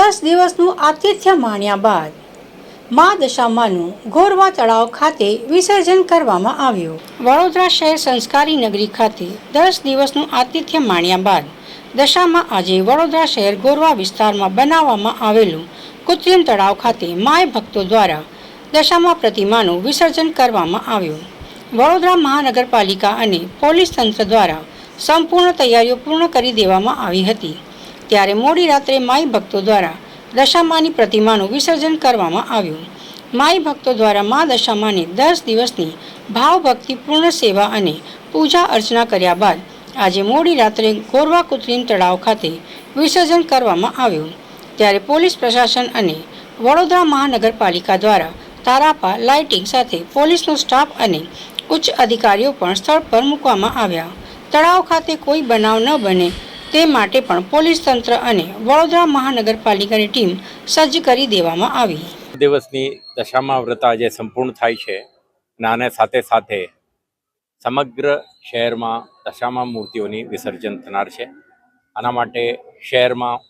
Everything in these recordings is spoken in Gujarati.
10 દિવસનું આતિથ્ય માણ્યા બાદ મા દશામાનું ગોરવા તળાવ ખાતે વિસર્જન કરવામાં આવ્યું। વડોદરા શહેર સંસ્કારી નગરી ખાતે 10 દિવસનું આતિથ્ય માણ્યા બાદ દશામાં આજે વડોદરા શહેર ગોરવા વિસ્તારમાં બનાવવામાં આવેલું કૃત્રિમ તળાવ ખાતે માય ભક્તો દ્વારા દશામા પ્રતિમાનું વિસર્જન કરવામાં આવ્યું। વડોદરા મહાનગરપાલિકા અને પોલીસ તંત્ર દ્વારા સંપૂર્ણ તૈયારીઓ પૂર્ણ કરી દેવામાં આવી હતી। ત્યારે મોડી રાત્રે માઈ ભક્તો દ્વારા દશામાની પ્રતિમાનું વિસર્જન કરવામાં આવ્યું। માઈ ભક્તો દ્વારા મા દશામાની 10 દિવસની ભાવભક્તિપૂર્ણ સેવા અને પૂજા અર્ચના કર્યા બાદ આજે મોડી રાત્રે ગોરવા કૃત્રિમ તળાવ ખાતે વિસર્જન કરવામાં આવ્યું। ત્યારે પોલીસ પ્રશાસન અને વડોદરા મહાનગરપાલિકા દ્વારા તારાપા લાઇટિંગ સાથે પોલીસનો સ્ટાફ અને ઉચ્ચ અધિકારીઓ પણ સ્થળ પર મૂકવામાં આવ્યા। તળાવ ખાતે કોઈ બનાવ ન બને તે માટે પણ પોલીસ તંત્ર અને વડોદરા મહાનગરપાલિકાની ટીમ સજ્જ કરી દેવામાં આવી। દિવસની દશામા વ્રત આજે સંપૂર્ણ થાય છે અને આને સાથે સાથે સમગ્ર શહેરમાં દશામા મૂર્તિઓની વિસર્જન થનાર છે। આના માટે શહેરમાં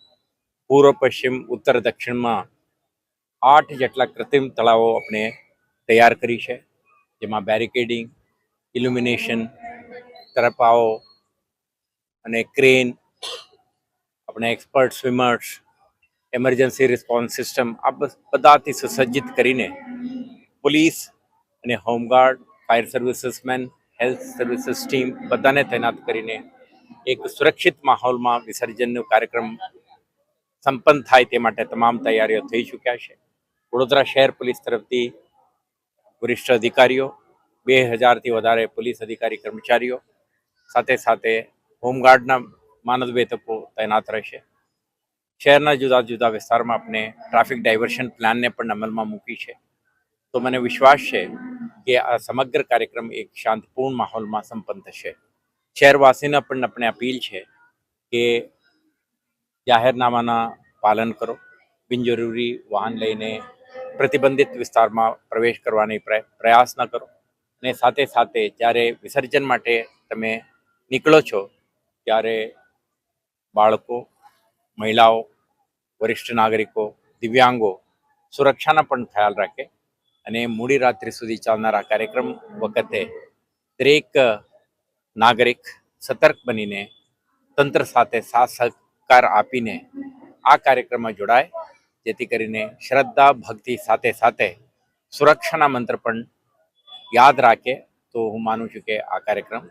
પૂર્વ પશ્ચિમ ઉત્તર દક્ષિણમાં 8 જેટલા કૃત્રિમ તળાવો આપણે તૈયાર કરી છે, જેમાં બેરિકેડિંગ, ઇલ્યુમિનેશન, તરપાઓ અને ક્રેન, આપણે expert swimmers, emergency response system આ બધાથી સુસજ્જિત કરીને પોલીસ અને home guard, fire servicesmen, health services team બધાને તૈનાત કરીને એક સુરક્ષિત માહોલમાં વિસર્જનનો કાર્યક્રમ સંપન્ન થાય તે માટે તમામ તૈયારીઓ થઈ ચૂક્યા છે। વડોદરા શહેર પોલીસ તરફથી વરિષ્ઠ અધિકારીઓ, 2000થી વધારે પોલીસ અધિકારી કર્મચારીઓ, સાથે સાથે હોમગાર્ડના માનદ વેતકો તૈનાત રહેશે। શહેરના જુદા જુદા વિસ્તારમાં આપણે ટ્રાફિક ડાયવર્શન પ્લાનને પણ અમલમાં મૂકી છે। તો મને વિશ્વાસ છે કે આ સમગ્ર કાર્યક્રમ એક શાંતિપૂર્ણ માહોલમાં સંપન્ન થશે। શહેરવાસીને પણ આપણે અપીલ છે કે જાહેરનામાના પાલન કરો, બિનજરૂરી વાહન લઈને પ્રતિબંધિત વિસ્તારમાં પ્રવેશ કરવાની પ્રયાસ ન કરો અને સાથે સાથે જ્યારે વિસર્જન માટે તમે નીકળો છો ત્યારે બાળકો, મહિલાઓ, વરિષ્ઠ નાગરિકો, દિવ્યાંગો સુરક્ષાના પણ ખ્યાલ રાખે અને મોડી રાત્રિ સુધી ચાલનારા કાર્યક્રમ વખતે દરેક નાગરિક સતર્ક બનીને તંત્ર સાથે સાથ સહકાર આપીને આ કાર્યક્રમમાં જોડાય, જેથી કરીને શ્રદ્ધા ભક્તિ સાથે સાથે સુરક્ષાના મંત્ર પણ યાદ રાખે। તો હું માનું છું કે આ કાર્યક્રમ